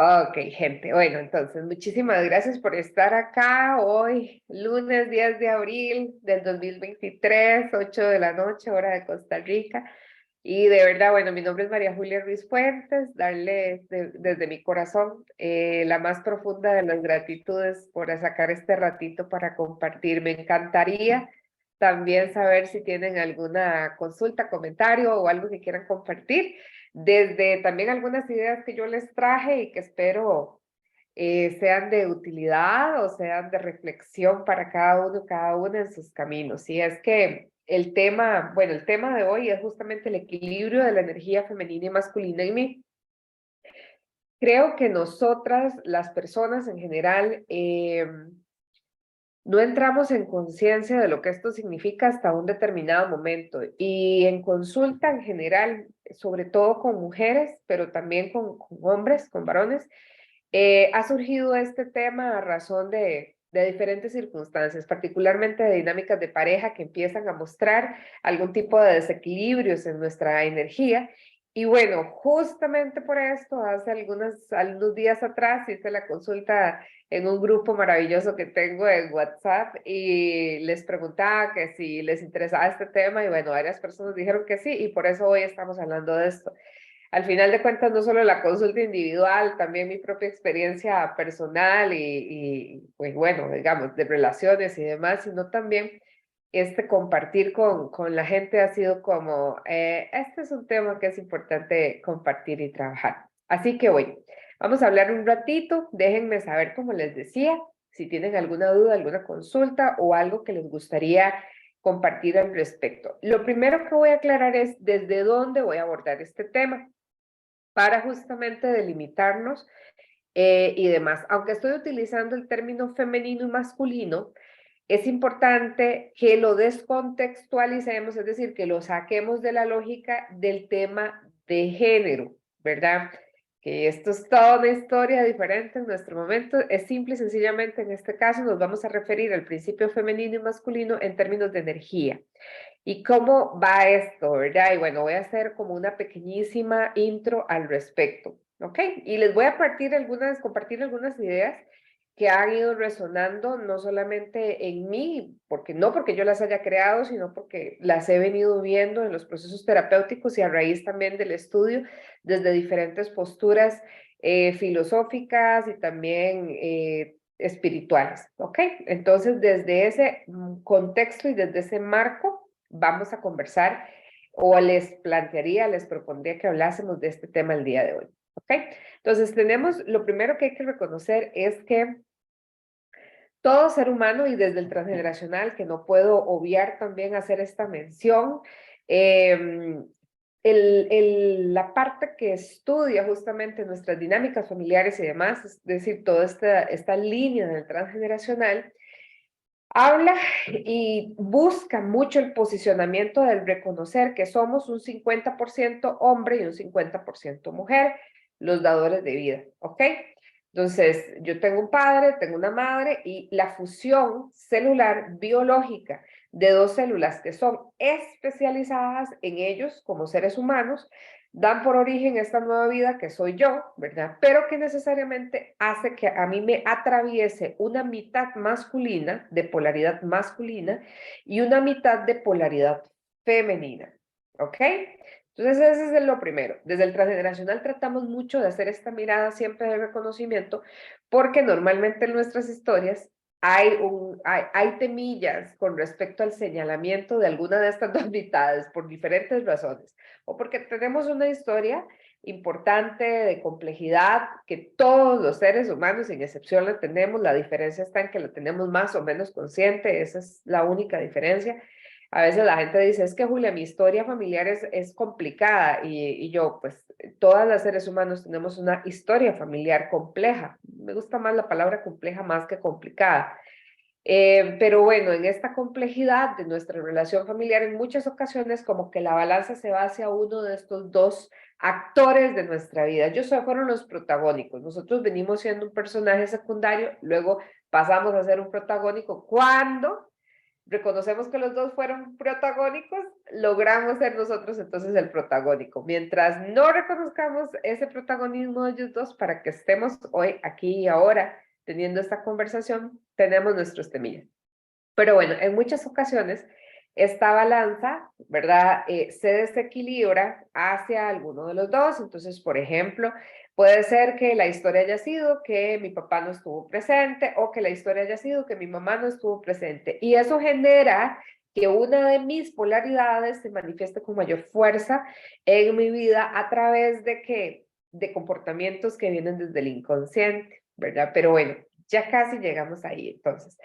Ok, gente. Bueno, entonces, muchísimas gracias por estar acá hoy, lunes 10 de abril del 2023, 8 de la noche, hora de Costa Rica. Y de verdad, bueno, mi nombre es María Julia Ruiz Fuentes, darle desde mi corazón la más profunda de las gratitudes por sacar este ratito para compartir. Me encantaría también saber si tienen alguna consulta, comentario o algo que quieran compartir, desde también algunas ideas que yo les traje y que espero sean de utilidad o sean de reflexión para cada uno, cada una en sus caminos. Y es que el tema, bueno, el tema de hoy es justamente el equilibrio de la energía femenina y masculina en mí. Creo que nosotras, las personas en general, no entramos en conciencia de lo que esto significa hasta un determinado momento. Y en consulta en general, sobre todo con mujeres, pero también con hombres, con varones, ha surgido este tema a razón de diferentes circunstancias, particularmente de dinámicas de pareja que empiezan a mostrar algún tipo de desequilibrios en nuestra energía. Y bueno, justamente por esto, hace algunos días atrás hice la consulta en un grupo maravilloso que tengo en WhatsApp y les preguntaba que si les interesaba este tema y bueno, varias personas dijeron que sí y por eso hoy estamos hablando de esto. Al final de cuentas, no solo la consulta individual, también mi propia experiencia personal pues bueno, digamos, de relaciones y demás, sino también este compartir con la gente ha sido como, este es un tema que es importante compartir y trabajar. Así que bueno, vamos a hablar un ratito, déjenme saber, como les decía, si tienen alguna duda, alguna consulta o algo que les gustaría compartir al respecto. Lo primero que voy a aclarar es desde dónde voy a abordar este tema para justamente delimitarnos y demás. Aunque estoy utilizando el término femenino y masculino, es importante que lo descontextualicemos, es decir, que lo saquemos de la lógica del tema de género, ¿verdad? Que esto es toda una historia diferente en nuestro momento. Es simple y sencillamente en este caso nos vamos a referir al principio femenino y masculino en términos de energía. ¿Y cómo va esto, verdad? Y bueno, voy a hacer como una pequeñísima intro al respecto, ¿ok? Y les voy a compartir algunas ideas que han ido resonando no solamente en mí, porque yo las haya creado, sino porque las he venido viendo en los procesos terapéuticos y a raíz también del estudio desde diferentes posturas filosóficas y también espirituales, ¿ok? Entonces, desde ese contexto y desde ese marco, vamos a conversar o les propondría que hablásemos de este tema el día de hoy, ¿ok? Entonces, lo primero que hay que reconocer es que todo ser humano y desde el transgeneracional, que no puedo obviar también hacer esta mención, eh, la parte que estudia justamente nuestras dinámicas familiares y demás, es decir, toda esta línea del transgeneracional, habla y busca mucho el posicionamiento del reconocer que somos un 50% hombre y un 50% mujer, los dadores de vida, ¿ok? Entonces, yo tengo un padre, tengo una madre y la fusión celular biológica de dos células que son especializadas en ellos como seres humanos dan por origen esta nueva vida que soy yo, ¿verdad? Pero que necesariamente hace que a mí me atraviese una mitad masculina, de polaridad masculina, y una mitad de polaridad femenina, ¿ok? Entonces ese es lo primero. Desde el transgeneracional tratamos mucho de hacer esta mirada siempre de reconocimiento, porque normalmente en nuestras historias hay temillas con respecto al señalamiento de alguna de estas dos mitades por diferentes razones o porque tenemos una historia importante de complejidad que todos los seres humanos, sin excepción, la tenemos. La diferencia está en que la tenemos más o menos consciente, esa es la única diferencia. A veces la gente dice, es que Julia, mi historia familiar es complicada y yo, pues, todas las seres humanos tenemos una historia familiar compleja. Me gusta más la palabra compleja más que complicada. Pero bueno, en esta complejidad de nuestra relación familiar, en muchas ocasiones como que la balanza se va hacia uno de estos dos actores de nuestra vida. Ellos fueron los protagónicos. Nosotros venimos siendo un personaje secundario, luego pasamos a ser un protagónico cuando reconocemos que los dos fueron protagónicos, logramos ser nosotros entonces el protagónico. Mientras no reconozcamos ese protagonismo de ellos dos para que estemos hoy, aquí y ahora, teniendo esta conversación, tenemos nuestros temillas. Pero bueno, en muchas ocasiones esta balanza, ¿verdad? Se desequilibra hacia alguno de los dos. Entonces, por ejemplo, puede ser que la historia haya sido que mi papá no estuvo presente o que la historia haya sido que mi mamá no estuvo presente. Y eso genera que una de mis polaridades se manifieste con mayor fuerza en mi vida a través de que de comportamientos que vienen desde el inconsciente, ¿verdad? Pero bueno, ya casi llegamos ahí. Entonces,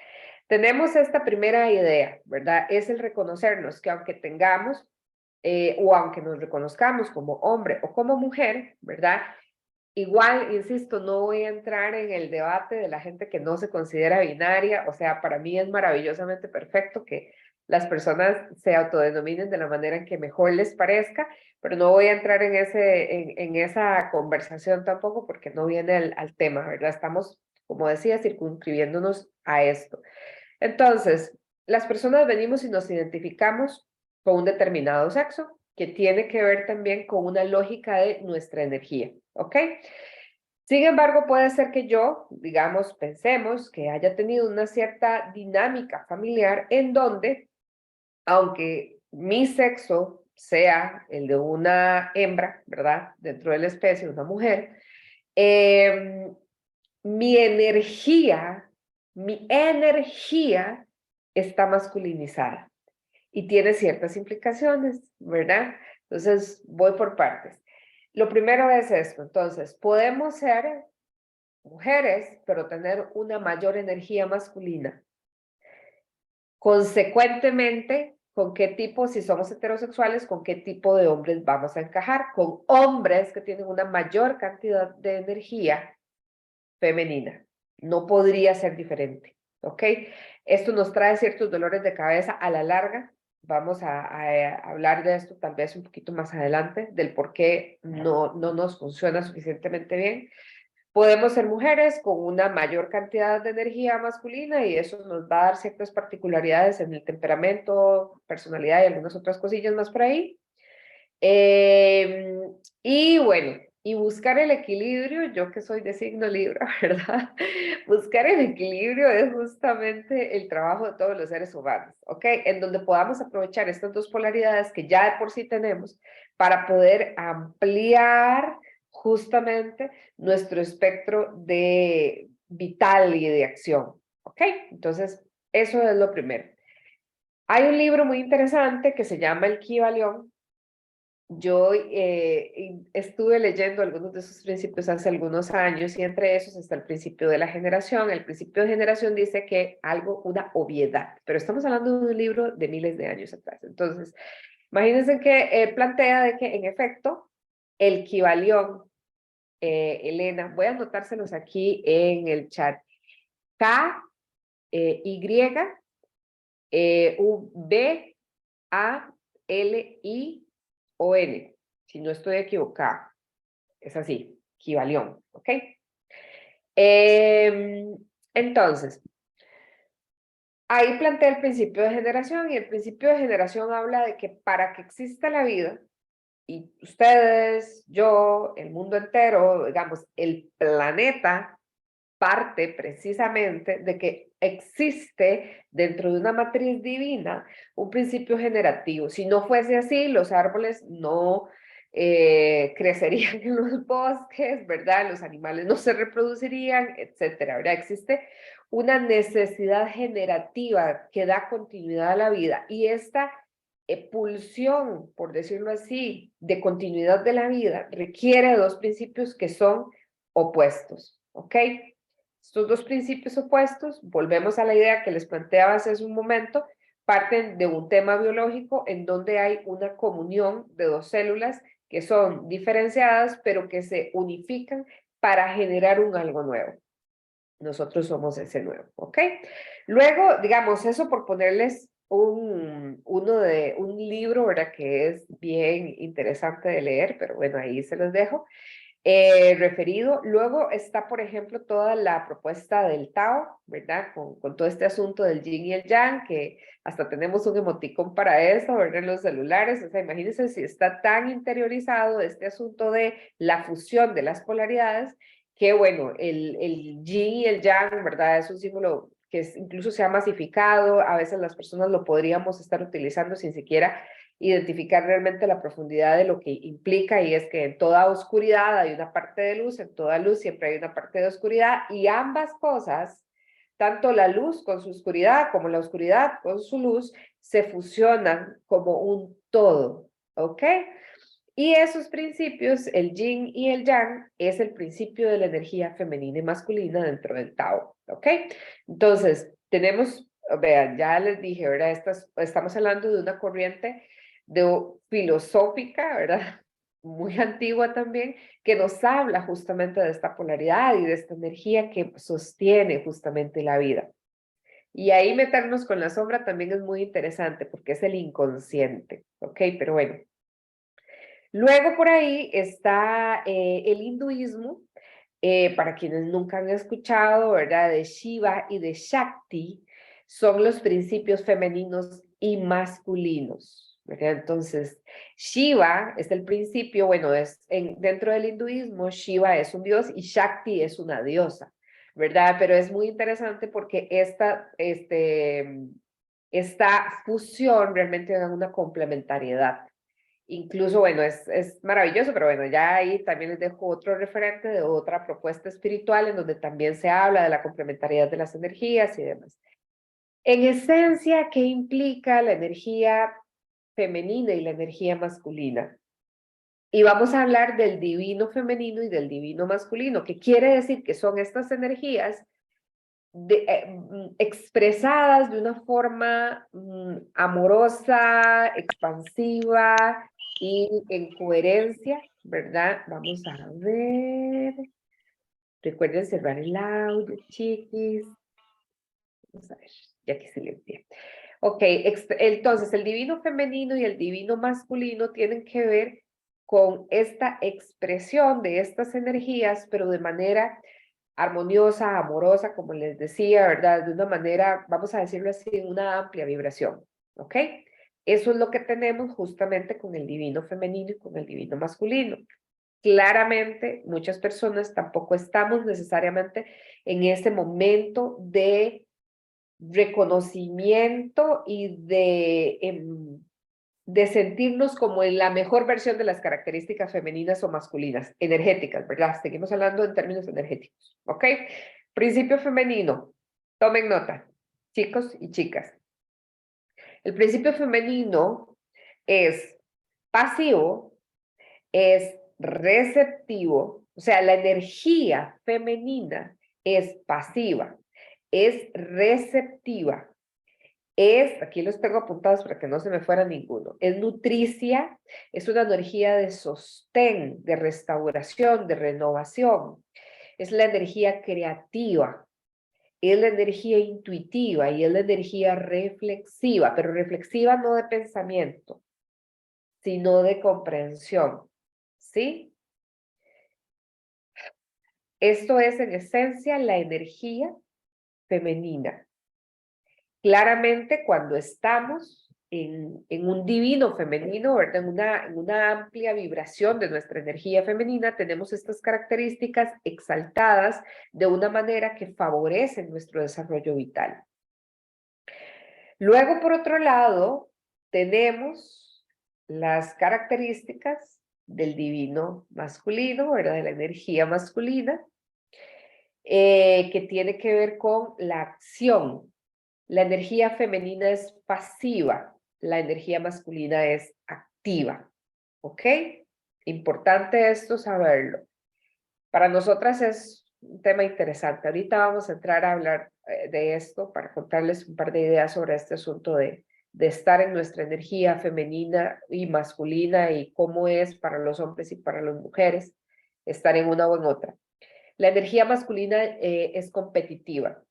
tenemos esta primera idea, ¿verdad? Es el reconocernos que aunque tengamos o aunque nos reconozcamos como hombre o como mujer, ¿verdad? Igual, insisto, no voy a entrar en el debate de la gente que no se considera binaria, o sea, para mí es maravillosamente perfecto que las personas se autodenominen de la manera en que mejor les parezca, pero no voy a entrar en esa conversación tampoco porque no viene al tema, ¿verdad? Estamos, como decía, circunscribiéndonos a esto. Entonces, las personas venimos y nos identificamos con un determinado sexo, que tiene que ver también con una lógica de nuestra energía, ¿ok? Sin embargo, puede ser que yo, digamos, pensemos que haya tenido una cierta dinámica familiar en donde, aunque mi sexo sea el de una hembra, ¿verdad? Dentro de la especie, una mujer, eh, mi energía está masculinizada y tiene ciertas implicaciones, ¿verdad? Entonces, voy por partes. Lo primero es esto, entonces, podemos ser mujeres, pero tener una mayor energía masculina. Consecuentemente, ¿con qué tipo, si somos heterosexuales, con qué tipo de hombres vamos a encajar? Con hombres que tienen una mayor cantidad de energía femenina. No podría ser diferente, ¿ok? Esto nos trae ciertos dolores de cabeza a la larga. Vamos a hablar de esto tal vez un poquito más adelante, del por qué no nos funciona suficientemente bien. Podemos ser mujeres con una mayor cantidad de energía masculina y eso nos va a dar ciertas particularidades en el temperamento, personalidad y algunas otras cosillas más por ahí. Y bueno, y buscar el equilibrio, yo que soy de signo Libra, ¿verdad? Buscar el equilibrio es justamente el trabajo de todos los seres humanos, ¿ok? En donde podamos aprovechar estas dos polaridades que ya de por sí tenemos para poder ampliar justamente nuestro espectro de vital y de acción, ¿ok? Entonces, eso es lo primero. Hay un libro muy interesante que se llama El Kybalión. Yo estuve leyendo algunos de esos principios hace algunos años y entre esos está el principio de la generación. El principio de generación dice que algo, una obviedad, pero estamos hablando de un libro de miles de años atrás. Entonces, imagínense que plantea de que en efecto el Kybalión, Elena, voy a anotárselos aquí en el chat, K, Y, B, A, L, I, o N, si no estoy equivocada. Es así, Kybalión, ¿ok? Entonces, ahí plantea el principio de generación y el principio de generación habla de que para que exista la vida, y ustedes, yo, el mundo entero, digamos, el planeta, parte precisamente de que existe dentro de una matriz divina un principio generativo. Si no fuese así, los árboles no crecerían en los bosques, ¿verdad? Los animales no se reproducirían, etcétera, ¿verdad? Existe una necesidad generativa que da continuidad a la vida y esta pulsión, por decirlo así, de continuidad de la vida requiere dos principios que son opuestos, ¿ok? Estos dos principios opuestos, volvemos a la idea que les planteaba hace un momento, parten de un tema biológico en donde hay una comunión de dos células que son diferenciadas, pero que se unifican para generar un algo nuevo. Nosotros somos ese nuevo, ¿ok? Luego, digamos, eso por ponerles un libro, ¿verdad? Que es bien interesante de leer, pero bueno, ahí se los dejo. referido. Luego está, por ejemplo, toda la propuesta del Tao, ¿verdad? Con todo este asunto del yin y el yang, que hasta tenemos un emoticón para eso, ¿verdad? En los celulares. O sea, imagínense si está tan interiorizado este asunto de la fusión de las polaridades, que bueno, el yin y el yang, ¿verdad? Es un símbolo que incluso se ha masificado. A veces las personas lo podríamos estar utilizando sin siquiera identificar realmente la profundidad de lo que implica, y es que en toda oscuridad hay una parte de luz, en toda luz siempre hay una parte de oscuridad, y ambas cosas, tanto la luz con su oscuridad como la oscuridad con su luz, se fusionan como un todo, ¿ok? Y esos principios, el yin y el yang, es el principio de la energía femenina y masculina dentro del Tao, ¿ok? Entonces, tenemos, vean, ya les dije, ¿verdad? Estamos hablando de una corriente filosófica, ¿verdad? Muy antigua también, que nos habla justamente de esta polaridad y de esta energía que sostiene justamente la vida. Y ahí meternos con la sombra también es muy interesante porque es el inconsciente, ¿ok? Pero bueno. Luego por ahí está el hinduismo, para quienes nunca han escuchado, ¿verdad? De Shiva y de Shakti, son los principios femeninos y masculinos, ¿verdad? Entonces, Shiva es el principio, bueno, dentro del hinduismo, Shiva es un dios y Shakti es una diosa, ¿verdad? Pero es muy interesante porque esta fusión realmente da una complementariedad. Incluso, bueno, es maravilloso, pero bueno, ya ahí también les dejo otro referente de otra propuesta espiritual en donde también se habla de la complementariedad de las energías y demás. En esencia, ¿qué implica la energía femenina y la energía masculina? Y vamos a hablar del divino femenino y del divino masculino, que quiere decir que son estas energías expresadas de una forma amorosa, expansiva y en coherencia, ¿verdad? Vamos a ver. Recuerden cerrar el audio, chiquis. Vamos a ver, ya que silencié. Ok, entonces el divino femenino y el divino masculino tienen que ver con esta expresión de estas energías, pero de manera armoniosa, amorosa, como les decía, ¿verdad? De una manera, vamos a decirlo así, en una amplia vibración, ¿ok? Eso es lo que tenemos justamente con el divino femenino y con el divino masculino. Claramente, muchas personas tampoco estamos necesariamente en ese momento de reconocimiento y de sentirnos como en la mejor versión de las características femeninas o masculinas, energéticas, ¿verdad? Seguimos hablando en términos energéticos, ¿ok? Principio femenino, tomen nota, chicos y chicas. El principio femenino es pasivo, es receptivo, o sea, la energía femenina es pasiva, es receptiva, aquí los tengo apuntados para que no se me fuera ninguno, es nutricia, es una energía de sostén, de restauración, de renovación, es la energía creativa, es la energía intuitiva y es la energía reflexiva, pero reflexiva no de pensamiento, sino de comprensión, ¿sí? Esto es en esencia la energía femenina. Claramente cuando estamos en un divino femenino, ¿verdad? En una amplia vibración de nuestra energía femenina, tenemos estas características exaltadas de una manera que favorecen nuestro desarrollo vital. Luego, por otro lado, tenemos las características del divino masculino, ¿verdad? De la energía masculina, que tiene que ver con la acción. La energía femenina es pasiva, la energía masculina es activa, ¿ok? Importante esto saberlo. Para nosotras es un tema interesante. Ahorita vamos a entrar a hablar de esto para contarles un par de ideas sobre este asunto de estar en nuestra energía femenina y masculina y cómo es para los hombres y para las mujeres estar en una o en otra. La energía masculina es competitiva,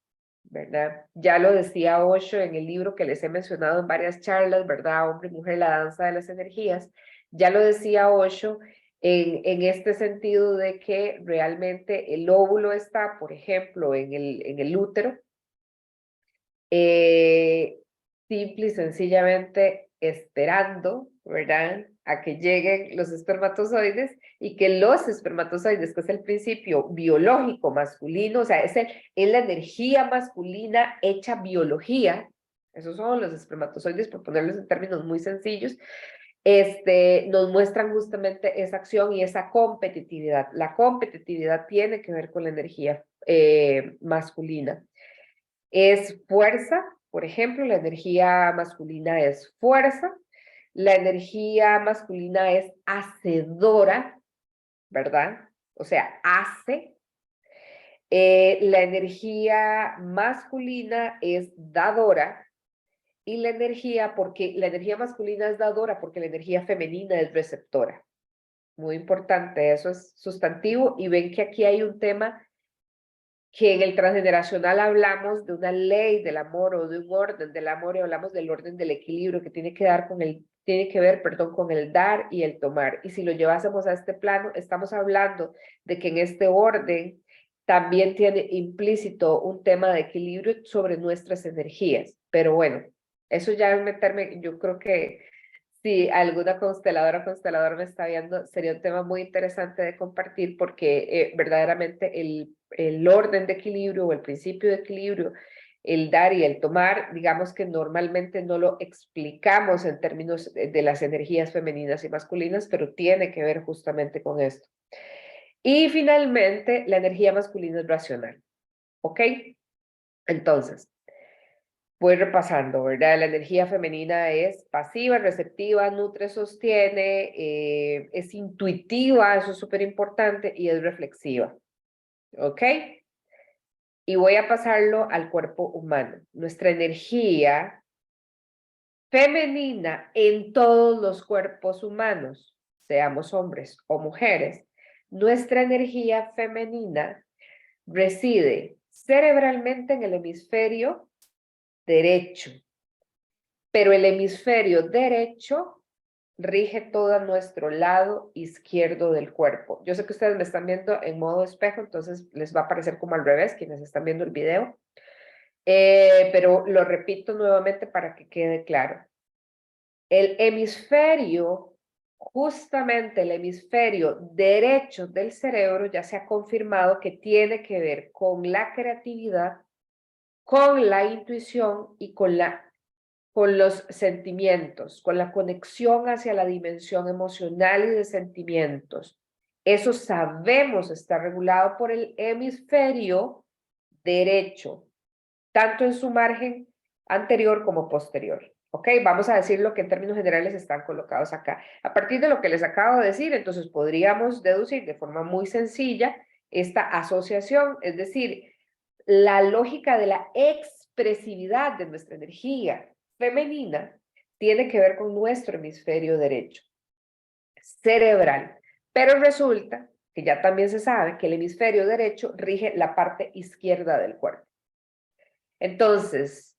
¿verdad? Ya lo decía Osho en el libro que les he mencionado en varias charlas, ¿verdad? Hombre y mujer, la danza de las energías. Ya lo decía Osho, en este sentido de que realmente el óvulo está, por ejemplo, en el útero, simple y sencillamente esperando, ¿verdad? A que lleguen los espermatozoides y que los espermatozoides, que es el principio biológico masculino, o sea, es la energía masculina hecha biología, esos son los espermatozoides, por ponerlos en términos muy sencillos, nos muestran justamente esa acción y esa competitividad. La competitividad tiene que ver con la energía masculina. Es fuerza, por ejemplo, la energía masculina es fuerza, la energía masculina es hacedora, ¿verdad? O sea, hace. La energía masculina es dadora y porque la energía masculina es dadora porque la energía femenina es receptora. Muy importante, eso es sustantivo y ven que aquí hay un tema que en el transgeneracional hablamos de una ley del amor o de un orden del amor y hablamos del orden del equilibrio que tiene que ver, perdón, con el dar y el tomar. Y si lo llevásemos a este plano, estamos hablando de que en este orden también tiene implícito un tema de equilibrio sobre nuestras energías. Pero bueno, eso ya es meterme, yo creo que si alguna consteladora o constelador me está viendo, sería un tema muy interesante de compartir porque verdaderamente el orden de equilibrio o el principio de equilibrio, el dar y el tomar, digamos que normalmente no lo explicamos en términos de las energías femeninas y masculinas, pero tiene que ver justamente con esto. Y finalmente, la energía masculina es racional, ¿ok? Entonces, voy repasando, ¿verdad? La energía femenina es pasiva, receptiva, nutre, sostiene, es intuitiva, eso es súper importante, y es reflexiva, ¿ok? Y voy a pasarlo al cuerpo humano. Nuestra energía femenina en todos los cuerpos humanos, seamos hombres o mujeres, nuestra energía femenina reside cerebralmente en el hemisferio derecho, pero el hemisferio derecho rige todo nuestro lado izquierdo del cuerpo. Yo sé que ustedes me están viendo en modo espejo, entonces les va a parecer como al revés, quienes están viendo el video, pero lo repito nuevamente para que quede claro. El hemisferio, justamente el hemisferio derecho del cerebro, ya se ha confirmado que tiene que ver con la creatividad, con la intuición y con los sentimientos, con la conexión hacia la dimensión emocional y de sentimientos. Eso sabemos está regulado por el hemisferio derecho, tanto en su margen anterior como posterior. ¿Ok? Vamos a decir lo que en términos generales están colocados acá. A partir de lo que les acabo de decir, entonces podríamos deducir de forma muy sencilla esta asociación, es decir, la lógica de la expresividad de nuestra energía femenina tiene que ver con nuestro hemisferio derecho, cerebral. Pero resulta que ya también se sabe que el hemisferio derecho rige la parte izquierda del cuerpo. Entonces,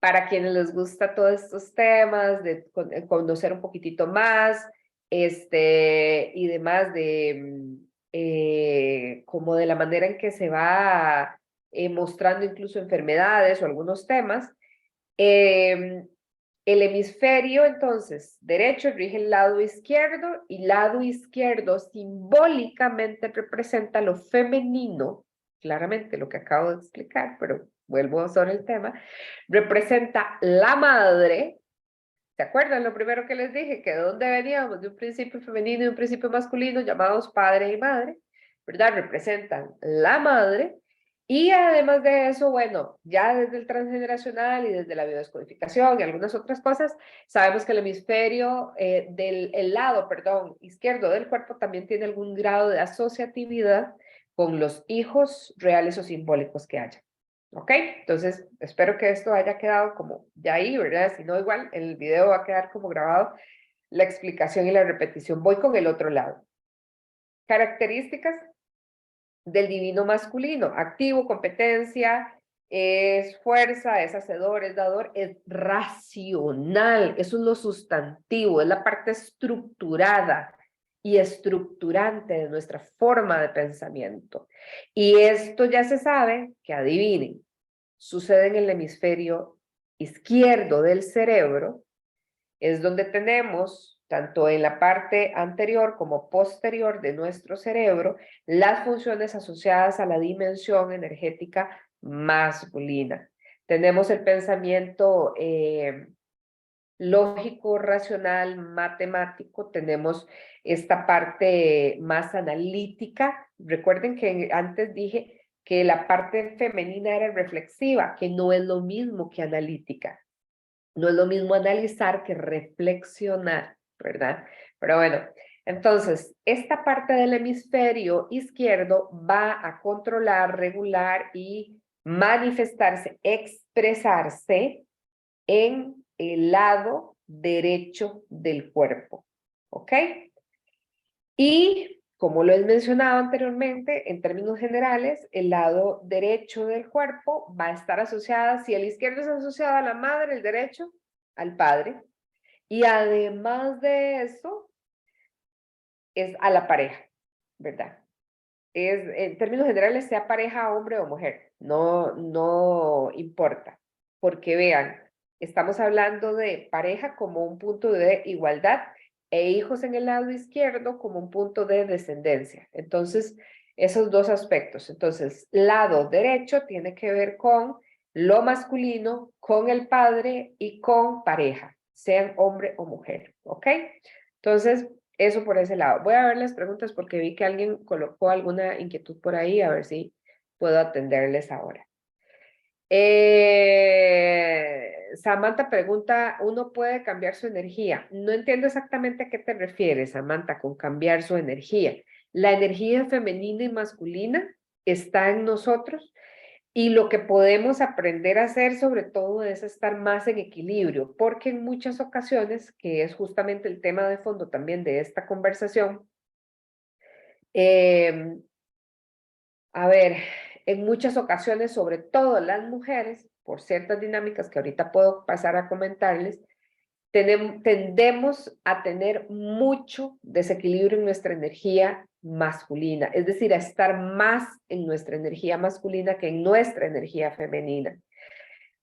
para quienes les gusta todos estos temas, de conocer un poquitito más, y demás como de la manera en que se va mostrando incluso enfermedades o algunos temas, el hemisferio, entonces, derecho rige el lado izquierdo y lado izquierdo simbólicamente representa lo femenino, claramente lo que acabo de explicar, pero vuelvo sobre el tema, representa la madre. ¿Se acuerdan lo primero que les dije? Que de dónde veníamos, de un principio femenino y un principio masculino llamados padre y madre, ¿verdad? Representan la madre. Y además de eso, bueno, ya desde el transgeneracional y desde la biodescodificación y algunas otras cosas, sabemos que el hemisferio el lado, perdón, izquierdo del cuerpo también tiene algún grado de asociatividad con los hijos reales o simbólicos que haya. ¿Ok? Entonces, espero que esto haya quedado como ya ahí, ¿verdad? Si no, igual el video va a quedar como grabado la explicación y la repetición. Voy con el otro lado. Características del divino masculino. Activo, competencia, es fuerza, es hacedor, es dador, es racional. Eso es lo sustantivo, es la parte estructurada. y estructurante de nuestra forma de pensamiento. Y esto ya se sabe que, adivinen, sucede en el hemisferio izquierdo del cerebro, es donde tenemos, tanto en la parte anterior como posterior de nuestro cerebro, las funciones asociadas a la dimensión energética masculina. Tenemos el pensamiento lógico, racional, matemático, tenemos esta parte más analítica. Recuerden que antes dije que la parte femenina era reflexiva, que no es lo mismo que analítica. No es lo mismo analizar que reflexionar, ¿verdad? Pero bueno, entonces, esta parte del hemisferio izquierdo va a controlar, regular y manifestarse, expresarse en el lado derecho del cuerpo, ¿ok? Y como lo he mencionado anteriormente, en términos generales, el lado derecho del cuerpo va a estar asociada, si el izquierdo es asociado a la madre, el derecho al padre, y además de eso, es a la pareja, ¿verdad? Es, en términos generales, sea pareja hombre o mujer, no importa, porque vean, estamos hablando de pareja como un punto de igualdad e hijos en el lado izquierdo como un punto de descendencia. Entonces, esos dos aspectos. Entonces, lado derecho tiene que ver con lo masculino, con el padre y con pareja, sean hombre o mujer, ¿ok? Entonces, eso por ese lado. Voy a ver las preguntas porque vi que alguien colocó alguna inquietud por ahí, a ver si puedo atenderles ahora. Samantha pregunta, ¿uno puede cambiar su energía? No entiendo exactamente a qué te refieres, Samantha, con cambiar su energía. La energía femenina y masculina está en nosotros y lo que podemos aprender a hacer sobre todo es estar más en equilibrio, porque en muchas ocasiones, que es justamente el tema de fondo también de esta conversación, a ver, en muchas ocasiones, sobre todo las mujeres, por ciertas dinámicas que ahorita puedo pasar a comentarles, tendemos a tener mucho desequilibrio en nuestra energía masculina, es decir, a estar más en nuestra energía masculina que en nuestra energía femenina.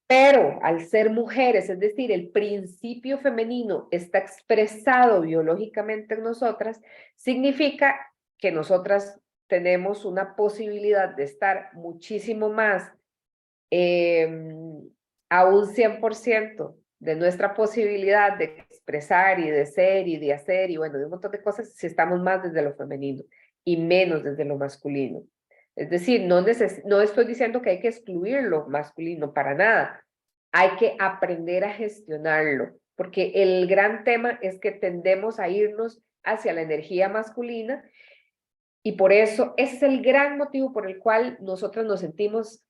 Pero al ser mujeres, es decir, el principio femenino está expresado biológicamente en nosotras, significa que nosotras tenemos una posibilidad de estar muchísimo más a un 100% de nuestra posibilidad de expresar y de ser y de hacer y bueno, de un montón de cosas si estamos más desde lo femenino y menos desde lo masculino. Es decir, no estoy diciendo que hay que excluir lo masculino para nada. Hay que aprender a gestionarlo, porque el gran tema es que tendemos a irnos hacia la energía masculina y por eso ese es el gran motivo por el cual nosotros nos sentimos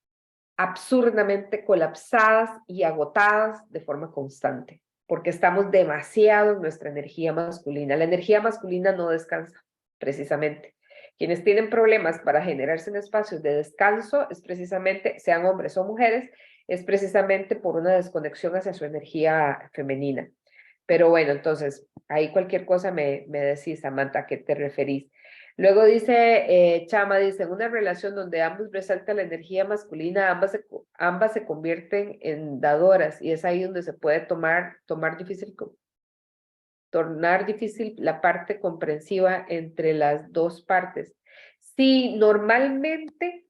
absurdamente colapsadas y agotadas de forma constante, porque estamos demasiado en nuestra energía masculina. La energía masculina no descansa, precisamente. Quienes tienen problemas para generarse en espacios de descanso es precisamente, sean hombres o mujeres, es precisamente por una desconexión hacia su energía femenina. Pero bueno, entonces, ahí cualquier cosa me decís, Samantha, ¿a qué te referís? Luego dice, Chama dice, en una relación donde ambos resaltan la energía masculina, ambas se convierten en dadoras y es ahí donde se puede tornar difícil la parte comprensiva entre las dos partes. Sí, normalmente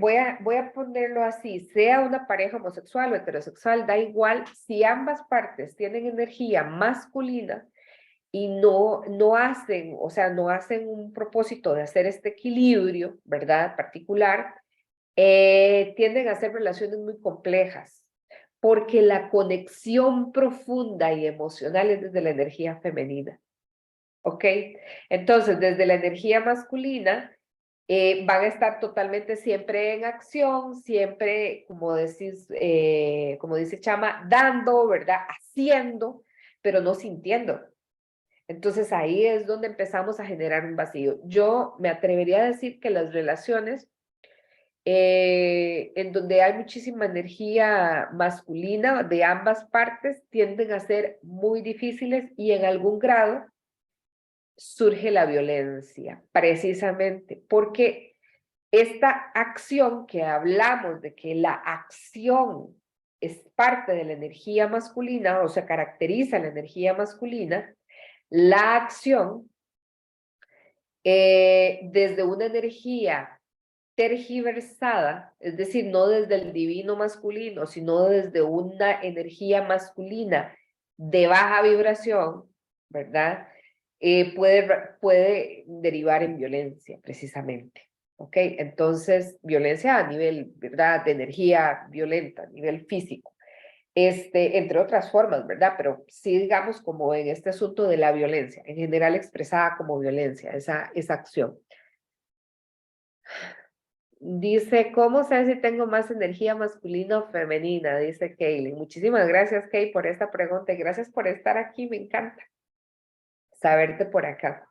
voy a ponerlo así, sea una pareja homosexual o heterosexual, da igual, si ambas partes tienen energía masculina, y no hacen, o sea, no hacen un propósito de hacer este equilibrio, ¿verdad? Particular, tienden a ser relaciones muy complejas, porque la conexión profunda y emocional es desde la energía femenina, ¿ok? Entonces, desde la energía masculina, van a estar totalmente siempre en acción, siempre, como dice Chama, dando, ¿verdad? Haciendo, pero no sintiendo. Entonces ahí es donde empezamos a generar un vacío. Yo me atrevería a decir que las relaciones en donde hay muchísima energía masculina de ambas partes tienden a ser muy difíciles y en algún grado surge la violencia, precisamente porque esta acción que hablamos de que la acción es parte de la energía masculina o se caracteriza la energía masculina, la acción desde una energía tergiversada, es decir, no desde el divino masculino, sino desde una energía masculina de baja vibración, ¿verdad? Puede derivar en violencia, precisamente. ¿Ok? Entonces, violencia a nivel, ¿verdad? De energía violenta, a nivel físico. Entre otras formas, ¿verdad? Pero sí, digamos, como en este asunto de la violencia, en general expresada como violencia, esa acción. Dice, ¿cómo sé si tengo más energía masculina o femenina? Dice Kaylin. Muchísimas gracias, Kay, por esta pregunta y gracias por estar aquí. Me encanta saberte por acá.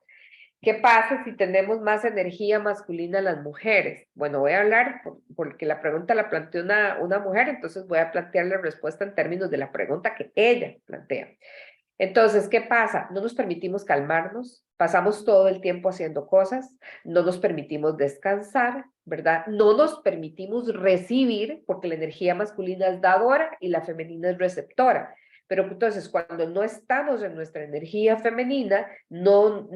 ¿Qué pasa si tenemos más energía masculina las mujeres? Bueno, voy a hablar porque la pregunta la planteó una mujer, entonces voy a plantear la respuesta en términos de la pregunta que ella plantea. Entonces, ¿qué pasa? No nos permitimos calmarnos, pasamos todo el tiempo haciendo cosas, no nos permitimos descansar, ¿verdad? No nos permitimos recibir, porque la energía masculina es dadora y la femenina es receptora. Pero entonces, cuando no estamos en nuestra energía femenina, no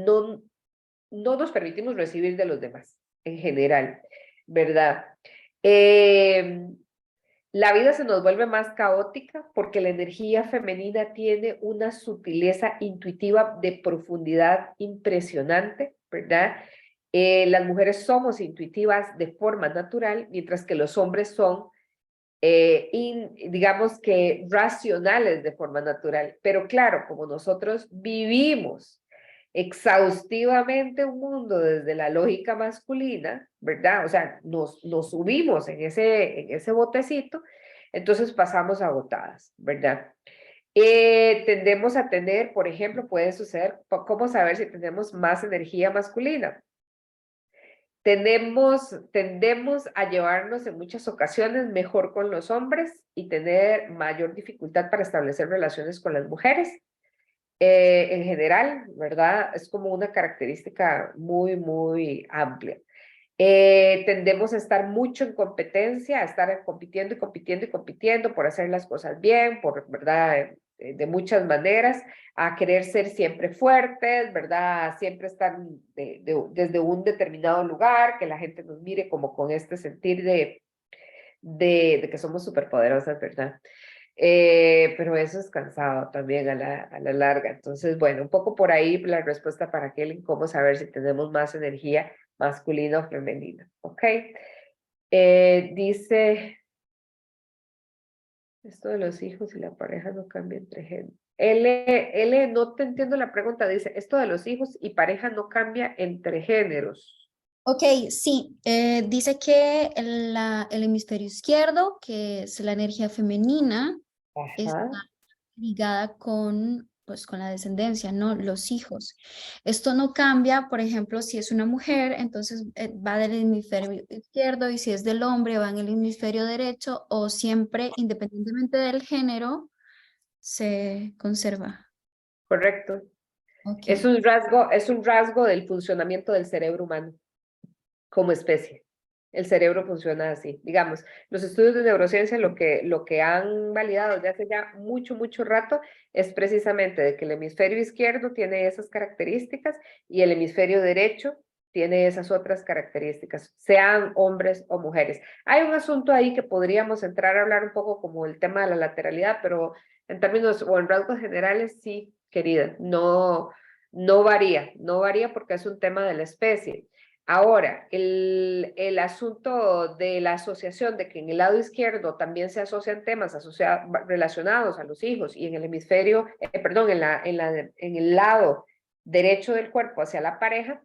nos permitimos recibir de los demás, en general, ¿verdad? La vida se nos vuelve más caótica porque la energía femenina tiene una sutileza intuitiva de profundidad impresionante, ¿verdad? Las mujeres somos intuitivas de forma natural, mientras que los hombres son, digamos que, racionales de forma natural. Pero claro, como nosotros vivimos exhaustivamente un mundo desde la lógica masculina, ¿verdad? O sea, nos subimos en ese botecito, entonces pasamos agotadas, ¿verdad? Tendemos a tener, por ejemplo, puede suceder, ¿cómo saber si tenemos más energía masculina? Tendemos a llevarnos en muchas ocasiones mejor con los hombres y tener mayor dificultad para establecer relaciones con las mujeres. En general, ¿verdad? Es como una característica muy, muy amplia. Tendemos a estar mucho en competencia, a estar compitiendo y compitiendo y compitiendo por hacer las cosas bien, por, ¿verdad? De muchas maneras, a querer ser siempre fuertes, ¿verdad? Siempre estar desde un determinado lugar, que la gente nos mire como con este sentir de que somos superpoderosas, ¿verdad? Pero eso es cansado también a la larga. Entonces, bueno, un poco por ahí la respuesta para Kelly, cómo saber si tenemos más energía masculina o femenina. ¿Ok? Dice, esto de los hijos y la pareja no cambia entre géneros. No te entiendo la pregunta. Dice, esto de los hijos y pareja no cambia entre géneros. Ok, sí, dice que el hemisferio izquierdo, que es la energía femenina, está Ajá. ligada con, pues, con la descendencia, ¿no? Los hijos. Esto no cambia, por ejemplo, si es una mujer, entonces va del hemisferio izquierdo y si es del hombre va en el hemisferio derecho o siempre, independientemente del género, se conserva. Correcto. Ok, Es un rasgo del funcionamiento del cerebro humano como especie. El cerebro funciona así. Digamos, los estudios de neurociencia lo que han validado desde hace ya mucho, mucho rato es precisamente de que el hemisferio izquierdo tiene esas características y el hemisferio derecho tiene esas otras características, sean hombres o mujeres. Hay un asunto ahí que podríamos entrar a hablar un poco como el tema de la lateralidad, pero en términos o en rasgos generales, sí, querida, no varía, no varía porque es un tema de la especie. Ahora, el asunto de la asociación, de que en el lado izquierdo también se asocian temas relacionados a los hijos y en el hemisferio, perdón, en el lado derecho del cuerpo hacia la pareja,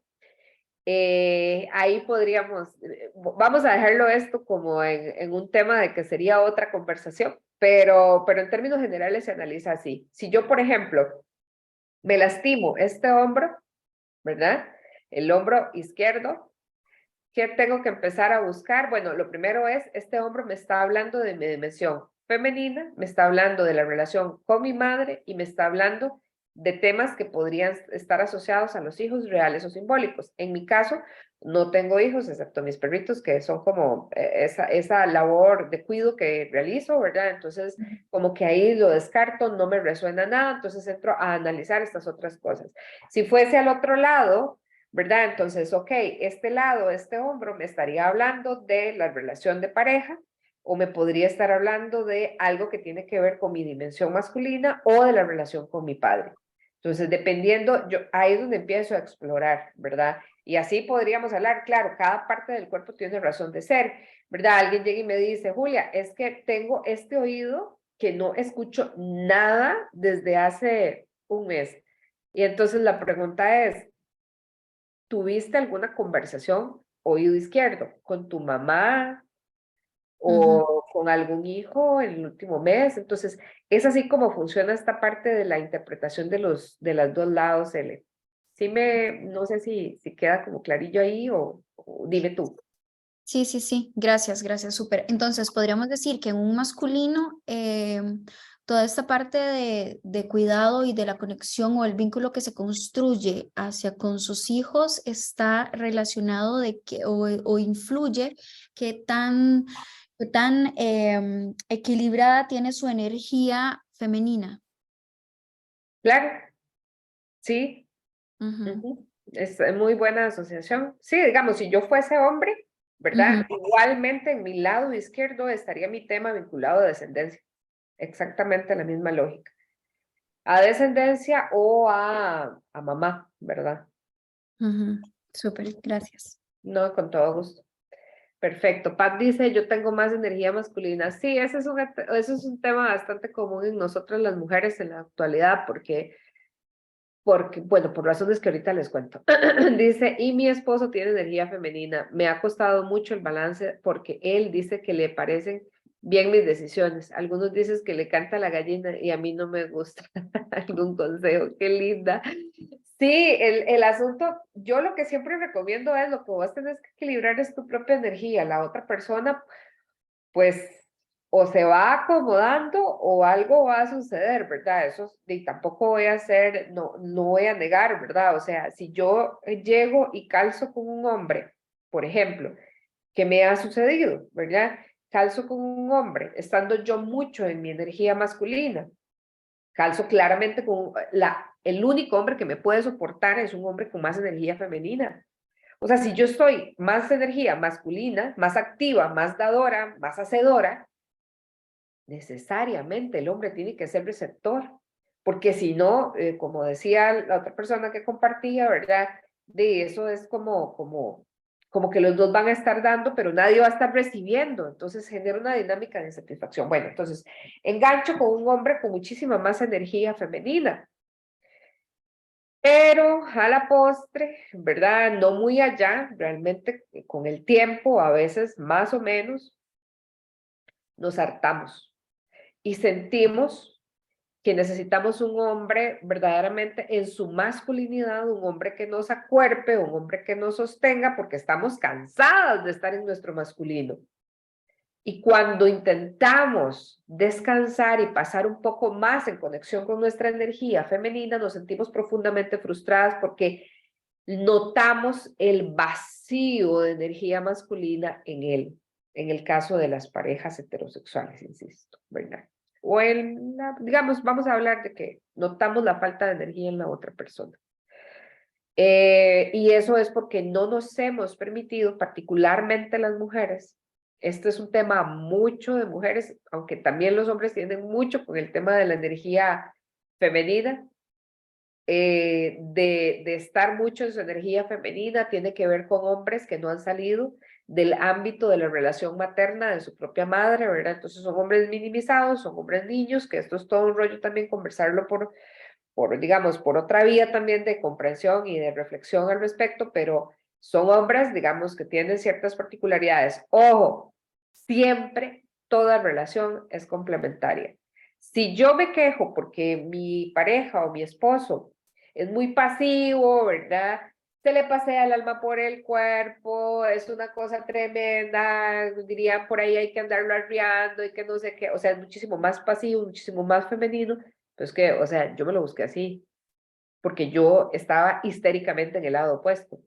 ahí podríamos, vamos a dejarlo esto como en un tema de que sería otra conversación, pero en términos generales se analiza así. Si yo, por ejemplo, me lastimo este hombro, ¿verdad? El hombro izquierdo. ¿Qué tengo que empezar a buscar? Bueno, lo primero es, este hombro me está hablando de mi dimensión femenina, me está hablando de la relación con mi madre y me está hablando de temas que podrían estar asociados a los hijos reales o simbólicos. En mi caso, no tengo hijos, excepto mis perritos, que son como esa labor de cuidado que realizo, ¿verdad? Entonces, como que ahí lo descarto, no me resuena nada, entonces entro a analizar estas otras cosas. Si fuese al otro lado, ¿verdad? Entonces, ok, este lado, este hombro me estaría hablando de la relación de pareja, o me podría estar hablando de algo que tiene que ver con mi dimensión masculina o de la relación con mi padre. Entonces, dependiendo, ahí es donde empiezo a explorar, ¿verdad? Y así podríamos hablar, claro, cada parte del cuerpo tiene razón de ser, ¿verdad? Alguien llega y me dice, Julia, es que tengo este oído que no escucho nada desde hace un mes. Y entonces la pregunta es, ¿tuviste alguna conversación oído izquierdo con tu mamá Ujú. o con algún hijo en el último mes? Entonces, es así como funciona esta parte de la interpretación de las dos lados, L. No sé si queda como clarillo ahí o dime tú. Sí, sí, sí, gracias, gracias, súper. Entonces, podríamos decir que en un masculino, toda esta parte de cuidado y de la conexión o el vínculo que se construye hacia con sus hijos está relacionado de que, o influye qué tan equilibrada tiene su energía femenina. Claro, sí. Ujú, Ujú. Es muy buena asociación. Sí, digamos, si yo fuese hombre, ¿verdad? ujú. Igualmente en mi lado izquierdo estaría mi tema vinculado a descendencia. Exactamente la misma lógica. A descendencia o a mamá, ¿verdad? Ujú, súper, gracias. No, con todo gusto. Perfecto. Pat dice, yo tengo más energía masculina. Sí, ese es un tema bastante común en nosotras las mujeres en la actualidad, porque, bueno, por razones que ahorita les cuento. Dice, y mi esposo tiene energía femenina. Me ha costado mucho el balance porque él dice que le parecen bien mis decisiones. Algunos dicen que le canta la gallina y a mí no me gusta. Algún consejo, qué linda. Sí, el asunto, yo lo que siempre recomiendo es lo que vos tenés que equilibrar es tu propia energía. La otra persona pues o se va acomodando o algo va a suceder, ¿verdad? Eso y tampoco voy a hacer, no voy a negar, ¿verdad? O sea, si yo llego y calzo con un hombre, por ejemplo, que me ha sucedido, ¿verdad? Calzo con un hombre, estando yo mucho en mi energía masculina, calzo claramente con el único hombre que me puede soportar es un hombre con más energía femenina. O sea, si yo estoy más energía masculina, más activa, más dadora, más hacedora, necesariamente el hombre tiene que ser receptor, porque si no, como decía la otra persona que compartía, ¿verdad? De eso es como que los dos van a estar dando, pero nadie va a estar recibiendo, entonces genera una dinámica de insatisfacción. Bueno, entonces engancho con un hombre con muchísima más energía femenina, pero a la postre, ¿verdad? No muy allá, realmente con el tiempo, a veces más o menos, nos hartamos y sentimos que necesitamos un hombre verdaderamente en su masculinidad, un hombre que nos acuerpe, un hombre que nos sostenga, porque estamos cansadas de estar en nuestro masculino. Y cuando intentamos descansar y pasar un poco más en conexión con nuestra energía femenina, nos sentimos profundamente frustradas porque notamos el vacío de energía masculina en él, en el caso de las parejas heterosexuales, insisto, ¿verdad? O digamos, vamos a hablar de que notamos la falta de energía en la otra persona. Y eso es porque no nos hemos permitido, particularmente las mujeres, este es un tema mucho de mujeres, aunque también los hombres tienen mucho con el tema de la energía femenina, de estar mucho en su energía femenina, tiene que ver con hombres que no han salido del ámbito de la relación materna de su propia madre, ¿verdad? Entonces son hombres minimizados, son hombres niños, que esto es todo un rollo también conversarlo digamos, por otra vía también de comprensión y de reflexión al respecto, pero son hombres, digamos, que tienen ciertas particularidades. Ojo, siempre toda relación es complementaria. Si yo me quejo porque mi pareja o mi esposo es muy pasivo, ¿verdad? Se le pasea el alma por el cuerpo, es una cosa tremenda, diría por ahí hay que andarlo arriando y que no sé qué, o sea, es muchísimo más pasivo, muchísimo más femenino, pues que, o sea, yo me lo busqué así. porque yo estaba histéricamente en el lado opuesto.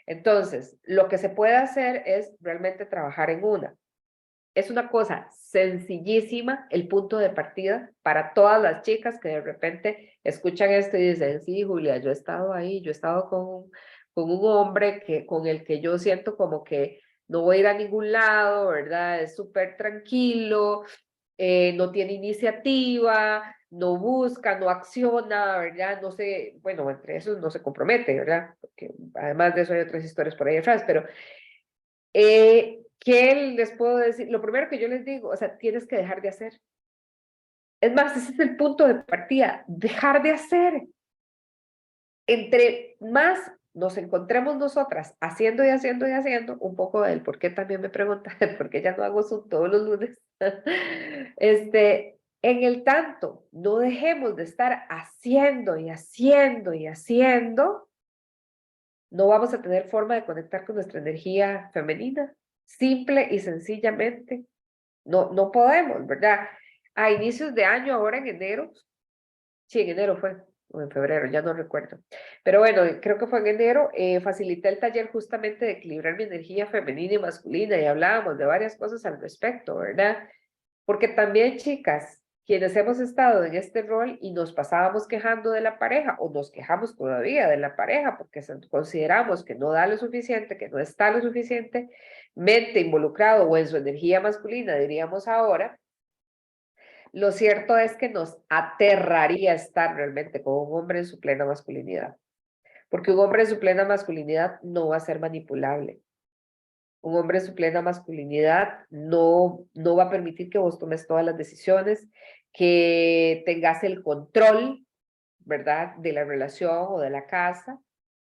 Entonces, lo que se puede hacer es realmente trabajar en una. Es una cosa sencillísima el punto de partida para todas las chicas que de repente escuchan esto y dicen, sí, Julia, yo he estado ahí, yo he estado con un hombre con el que yo siento como que no voy a ir a ningún lado, ¿verdad? Es súper tranquilo, no tiene iniciativa, no busca, no acciona, ¿verdad? No se, bueno, entre esos no se compromete, ¿verdad? Porque además de eso hay otras historias por ahí atrás, pero ¿qué les puedo decir? Lo primero que yo les digo, o sea, tienes que dejar de hacer. Es más, ese es el punto de partida, dejar de hacer. Entre más nos encontremos nosotras haciendo y haciendo y haciendo, un poco del por qué también me preguntan, por qué ya no hago Zoom todos los lunes, en el tanto, no dejemos de estar haciendo y haciendo y haciendo, no vamos a tener forma de conectar con nuestra energía femenina, simple y sencillamente. No podemos, ¿verdad? A inicios de año, ahora en enero, sí, en enero fue, o en febrero, ya no recuerdo. Pero bueno, creo que fue en enero, facilité el taller justamente de equilibrar mi energía femenina y masculina y hablábamos de varias cosas al respecto, ¿verdad? Porque también, chicas, quienes hemos estado en este rol y nos pasábamos quejando de la pareja o nos quejamos todavía de la pareja porque consideramos que no da lo suficiente, que no está lo suficientemente involucrado o en su energía masculina, diríamos ahora, lo cierto es que nos aterraría estar realmente con un hombre en su plena masculinidad, porque un hombre en su plena masculinidad no va a ser manipulable. Un hombre en su plena masculinidad no va a permitir que vos tomes todas las decisiones, que tengas el control, ¿verdad? De la relación o de la casa.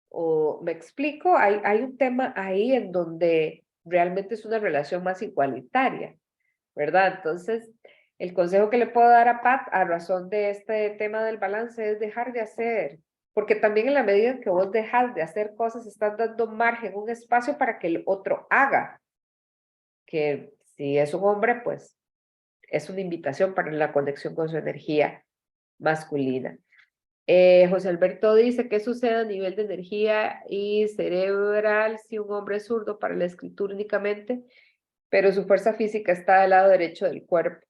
O me explico, hay un tema ahí en donde realmente es una relación más igualitaria, ¿verdad? Entonces, el consejo que le puedo dar a Pat a razón de este tema del balance es dejar de hacer, porque también en la medida en que vos dejas de hacer cosas, estás dando margen, un espacio para que el otro haga, que si es un hombre, pues es una invitación para la conexión con su energía masculina. José Alberto dice, ¿qué sucede a nivel de energía y cerebral si un hombre es zurdo para la escritura únicamente, pero su fuerza física está del lado derecho del cuerpo?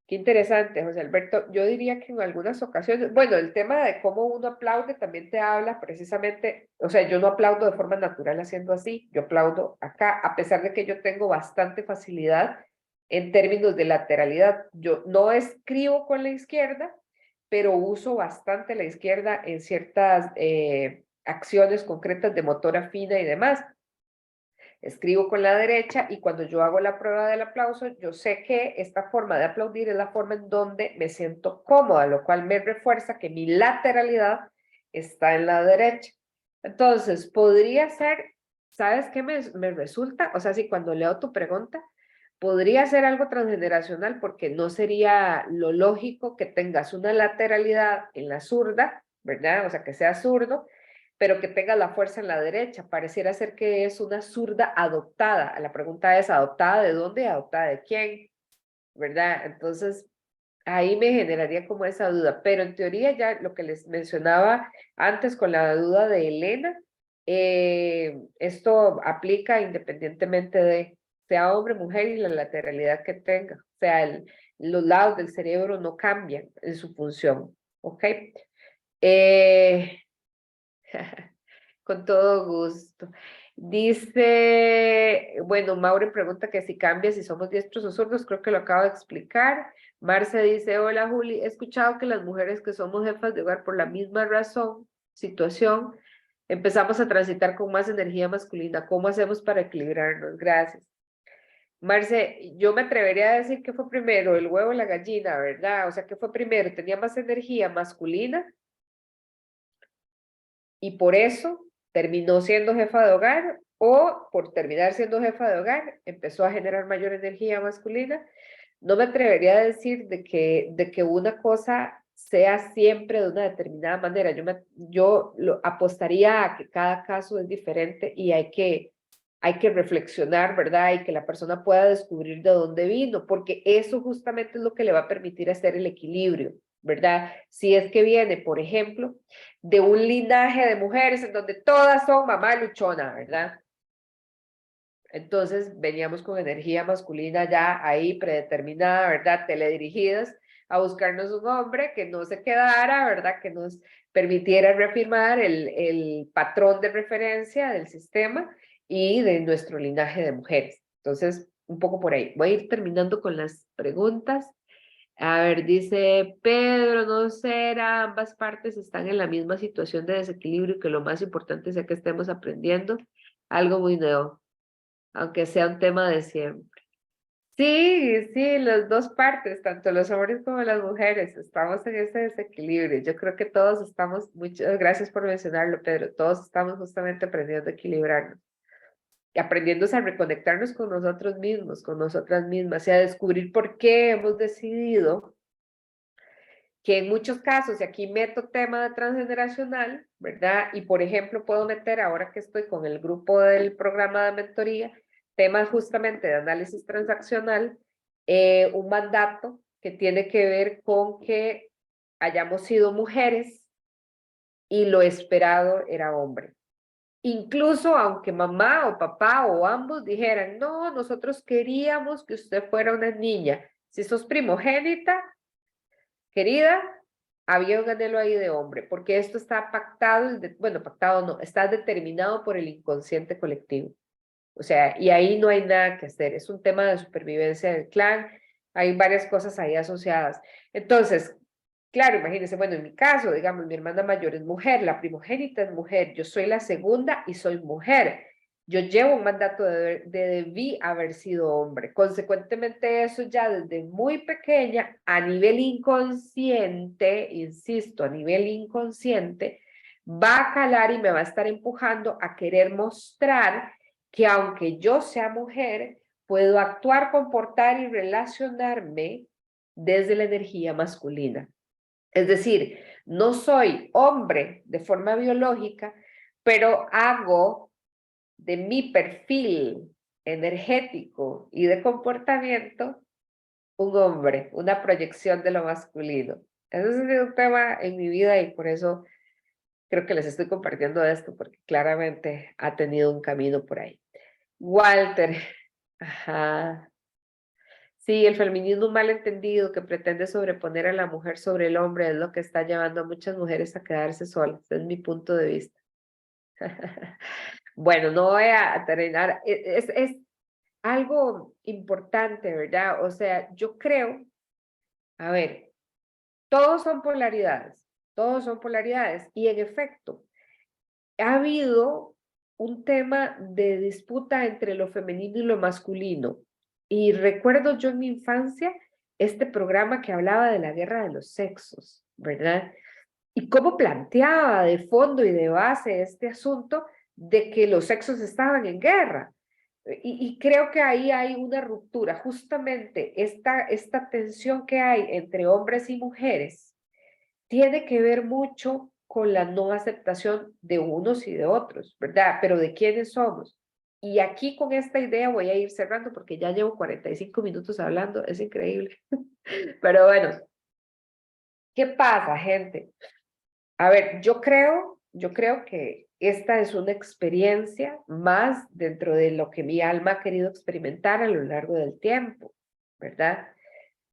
Qué interesante, José Alberto. Yo diría que en algunas ocasiones, bueno, el tema de cómo uno aplaude también te habla precisamente, o sea, yo no aplaudo de forma natural haciendo así, yo aplaudo acá, a pesar de que yo tengo bastante facilidad en términos de lateralidad. Yo no escribo con la izquierda, pero uso bastante la izquierda en ciertas acciones concretas de motora fina y demás. Escribo con la derecha y cuando yo hago la prueba del aplauso, yo sé que esta forma de aplaudir es la forma en donde me siento cómoda, lo cual me refuerza que mi lateralidad está en la derecha. Entonces, podría ser, ¿sabes qué me resulta? O sea, si cuando leo tu pregunta, podría ser algo transgeneracional porque no sería lo lógico que tengas una lateralidad en la zurda, ¿verdad? O sea, que sea zurdo, pero que tenga la fuerza en la derecha. Pareciera ser que es una zurda adoptada. La pregunta es, ¿adoptada de dónde? ¿Adoptada de quién? ¿Verdad? Entonces, ahí me generaría como esa duda. Pero en teoría ya lo que les mencionaba antes con la duda de Elena, esto aplica independientemente de sea hombre, mujer y la lateralidad que tenga. O sea, los lados del cerebro no cambian en su función. ¿Ok? Eh, Con todo gusto. Dice, bueno, Maure pregunta que si cambia, si somos diestros o zurdos, creo que lo acabo de explicar. Marce dice, hola Juli, he escuchado que las mujeres que somos jefas de hogar por la misma razón, situación, empezamos a transitar con más energía masculina. ¿Cómo hacemos para equilibrarnos? Gracias. Marce, yo me atrevería a decir que fue primero el huevo o la gallina, ¿verdad? O sea, que fue primero, tenía más energía masculina y por eso terminó siendo jefa de hogar o por terminar siendo jefa de hogar empezó a generar mayor energía masculina. No me atrevería a decir de que una cosa sea siempre de una determinada manera. Yo apostaría a que cada caso es diferente y hay que reflexionar, ¿verdad? Y que la persona pueda descubrir de dónde vino, porque eso justamente es lo que le va a permitir hacer el equilibrio. ¿verdad? Si es que viene, por ejemplo, de un linaje de mujeres en donde todas son mamá luchona, ¿verdad? Entonces veníamos con energía masculina ya ahí predeterminada, ¿verdad? Teledirigidas a buscarnos un hombre que no se quedara, ¿verdad? Que nos permitiera reafirmar el patrón de referencia del sistema y de nuestro linaje de mujeres. Entonces, un poco por ahí. Voy a ir terminando con las preguntas. A ver, dice Pedro, no será, ambas partes están en la misma situación de desequilibrio y que lo más importante sea que estemos aprendiendo algo muy nuevo, aunque sea un tema de siempre. Sí, sí, las dos partes, tanto los hombres como las mujeres, estamos en ese desequilibrio. Yo creo que todos estamos, muchas gracias por mencionarlo, Pedro, todos estamos justamente aprendiendo a equilibrarnos, y aprendiendo a reconectarnos con nosotros mismos, con nosotras mismas, y a descubrir por qué hemos decidido que en muchos casos, y aquí meto tema de transgeneracional, ¿verdad? Y por ejemplo, puedo meter, ahora que estoy con el grupo del programa de mentoría, temas justamente de análisis transaccional, un mandato que tiene que ver con que hayamos sido mujeres y lo esperado era hombre. Incluso aunque mamá o papá o ambos dijeran, no, nosotros queríamos que usted fuera una niña. Si sos primogénita, querida, había un anhelo ahí de hombre, porque esto está pactado, bueno, pactado no, está determinado por el inconsciente colectivo. O sea, y ahí no hay nada que hacer, es un tema de supervivencia del clan, hay varias cosas ahí asociadas. Entonces, claro, imagínense, bueno, en mi caso, digamos, mi hermana mayor es mujer, la primogénita es mujer, yo soy la segunda y soy mujer. Yo llevo un mandato de debí haber sido hombre. Consecuentemente, eso ya desde muy pequeña, a nivel inconsciente, insisto, a nivel inconsciente, va a calar y me va a estar empujando a querer mostrar que aunque yo sea mujer, puedo actuar, comportar y relacionarme desde la energía masculina. Es decir, no soy hombre de forma biológica, pero hago de mi perfil energético y de comportamiento un hombre, una proyección de lo masculino. Ese es un tema en mi vida y por eso creo que les estoy compartiendo esto, porque claramente ha tenido un camino por ahí. Walter, ajá. Sí, el feminismo mal entendido que pretende sobreponer a la mujer sobre el hombre es lo que está llevando a muchas mujeres a quedarse solas, es mi punto de vista. Bueno, no voy a terminar, es algo importante, ¿verdad? O sea, yo creo, a ver, todos son polaridades, y en efecto, ha habido un tema de disputa entre lo femenino y lo masculino. Y recuerdo yo en mi infancia este programa que hablaba de la guerra de los sexos, ¿verdad? Y cómo planteaba de fondo y de base este asunto de que los sexos estaban en guerra. Y creo que ahí hay una ruptura, justamente esta tensión que hay entre hombres y mujeres tiene que ver mucho con la no aceptación de unos y de otros, ¿verdad? Pero de quiénes somos. Y aquí con esta idea voy a ir cerrando porque ya llevo 45 minutos hablando, es increíble. Pero bueno, ¿qué pasa, gente? A ver, yo creo que esta es una experiencia más dentro de lo que mi alma ha querido experimentar a lo largo del tiempo, ¿verdad?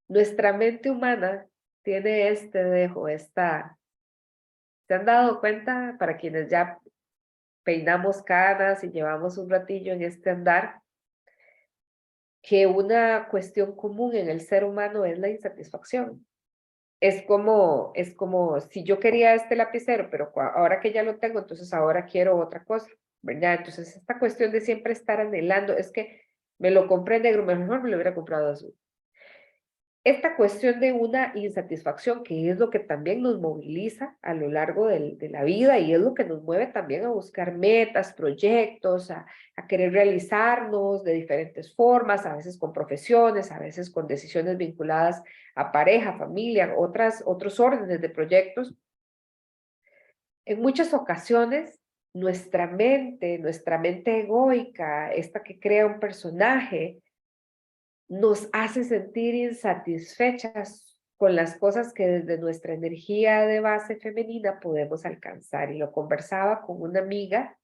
Nuestra mente humana tiene este dejo, ¿se han dado cuenta para quienes ya peinamos canas y llevamos un ratillo en este andar, que una cuestión común en el ser humano es la insatisfacción? Es como si yo quería este lapicero, pero ahora que ya lo tengo, entonces ahora quiero otra cosa, ¿verdad? Entonces esta cuestión de siempre estar anhelando, es que me lo compré negro, mejor me lo hubiera comprado azul. Esta cuestión de una insatisfacción, que es lo que también nos moviliza a lo largo de la vida y es lo que nos mueve también a buscar metas, proyectos, a querer realizarnos de diferentes formas, a veces con profesiones, a veces con decisiones vinculadas a pareja, familia, otros órdenes de proyectos. En muchas ocasiones, nuestra mente egoica, esta que crea un personaje, nos hace sentir insatisfechas con las cosas que desde nuestra energía de base femenina podemos alcanzar. Y lo conversaba con una amiga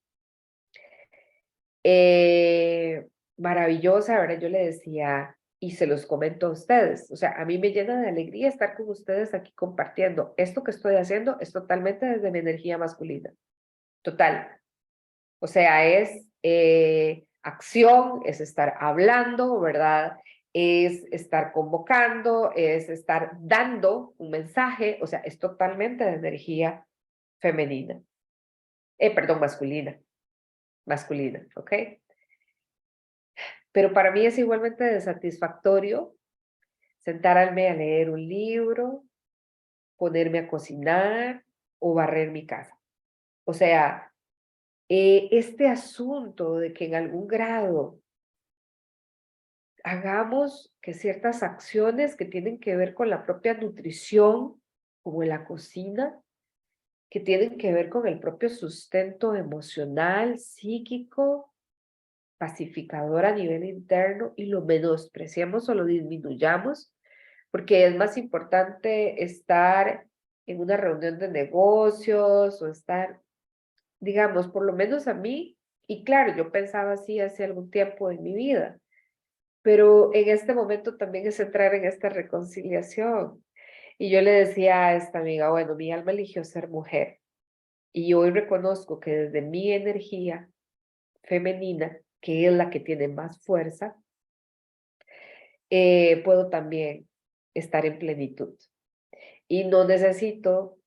maravillosa, ahora yo le decía, y se los comento a ustedes, o sea, a mí me llena de alegría estar con ustedes aquí compartiendo. Esto que estoy haciendo es totalmente desde mi energía masculina, total. O sea, es acción, es estar hablando, ¿verdad? Es estar convocando, es estar dando un mensaje, o sea, es totalmente de energía femenina. Perdón, masculina, ¿ok? Pero para mí es igualmente satisfactorio sentarme a leer un libro, ponerme a cocinar o barrer mi casa. O sea, este asunto de que en algún grado hagamos que ciertas acciones que tienen que ver con la propia nutrición, como en la cocina, que tienen que ver con el propio sustento emocional, psíquico, pacificador a nivel interno, y lo menospreciamos o lo disminuyamos, porque es más importante estar en una reunión de negocios o estar, digamos, por lo menos a mí, y claro, yo pensaba así hace algún tiempo en mi vida, pero en este momento también es entrar en esta reconciliación. Y yo le decía a esta amiga, bueno, mi alma eligió ser mujer y hoy reconozco que desde mi energía femenina, que es la que tiene más fuerza, puedo también estar en plenitud. Y no necesito,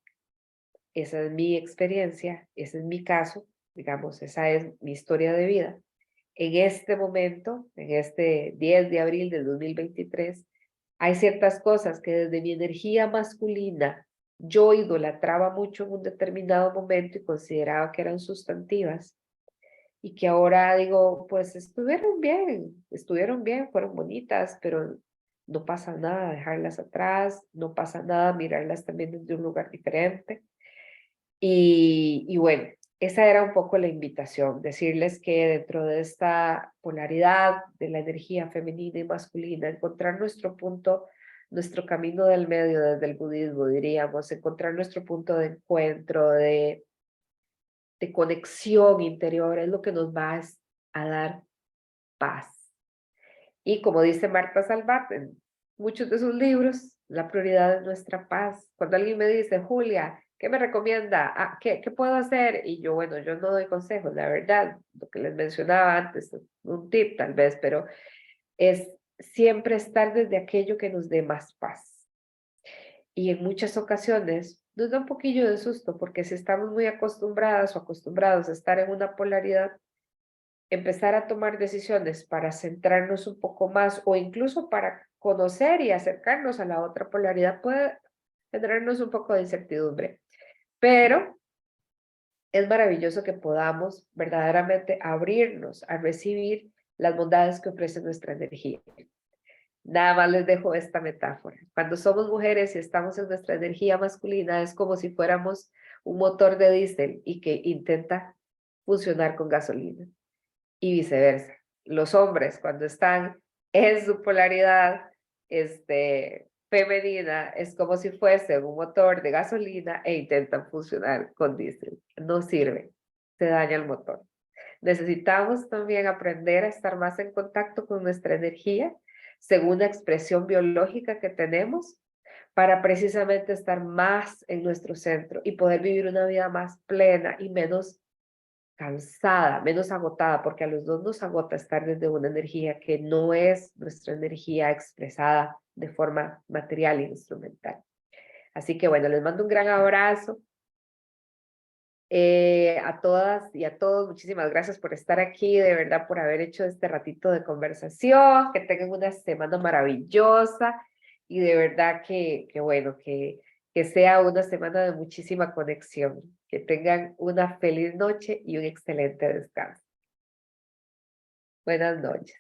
esa es mi experiencia, ese es mi caso, digamos, esa es mi historia de vida. En este momento, en este 10 de abril del 2023, hay ciertas cosas que desde mi energía masculina yo idolatraba mucho en un determinado momento y consideraba que eran sustantivas y que ahora digo, pues estuvieron bien, fueron bonitas, pero no pasa nada dejarlas atrás, no pasa nada mirarlas también desde un lugar diferente. Y bueno, esa era un poco la invitación, decirles que dentro de esta polaridad de la energía femenina y masculina, encontrar nuestro punto, nuestro camino del medio desde el budismo, diríamos, encontrar nuestro punto de encuentro, de conexión interior, es lo que nos va a dar paz. Y como dice Marta Salvat en muchos de sus libros, la prioridad es nuestra paz. Cuando alguien me dice, Julia, ¿qué me recomienda? ¿Qué puedo hacer? Y yo, bueno, yo no doy consejos, la verdad, lo que les mencionaba antes, un tip tal vez, pero es siempre estar desde aquello que nos dé más paz. Y en muchas ocasiones nos da un poquillo de susto, porque si estamos muy acostumbradas o acostumbrados a estar en una polaridad, empezar a tomar decisiones para centrarnos un poco más o incluso para conocer y acercarnos a la otra polaridad puede generarnos un poco de incertidumbre. Pero es maravilloso que podamos verdaderamente abrirnos a recibir las bondades que ofrece nuestra energía. Nada más les dejo esta metáfora. Cuando somos mujeres y estamos en nuestra energía masculina, es como si fuéramos un motor de diésel y que intenta funcionar con gasolina. Y viceversa. Los hombres, cuando están en su polaridad femenina, es como si fuese un motor de gasolina e intentan funcionar con diésel. No sirve, se daña el motor. Necesitamos también aprender a estar más en contacto con nuestra energía, según la expresión biológica que tenemos, para precisamente estar más en nuestro centro y poder vivir una vida más plena y menos cansada, menos agotada, porque a los dos nos agota estar desde una energía que no es nuestra energía expresada de forma material e instrumental. Así que bueno, les mando un gran abrazo a todas y a todos. Muchísimas gracias por estar aquí, de verdad, por haber hecho este ratito de conversación, que tengan una semana maravillosa y de verdad que bueno, que sea una semana de muchísima conexión. Que tengan una feliz noche y un excelente descanso. Buenas noches.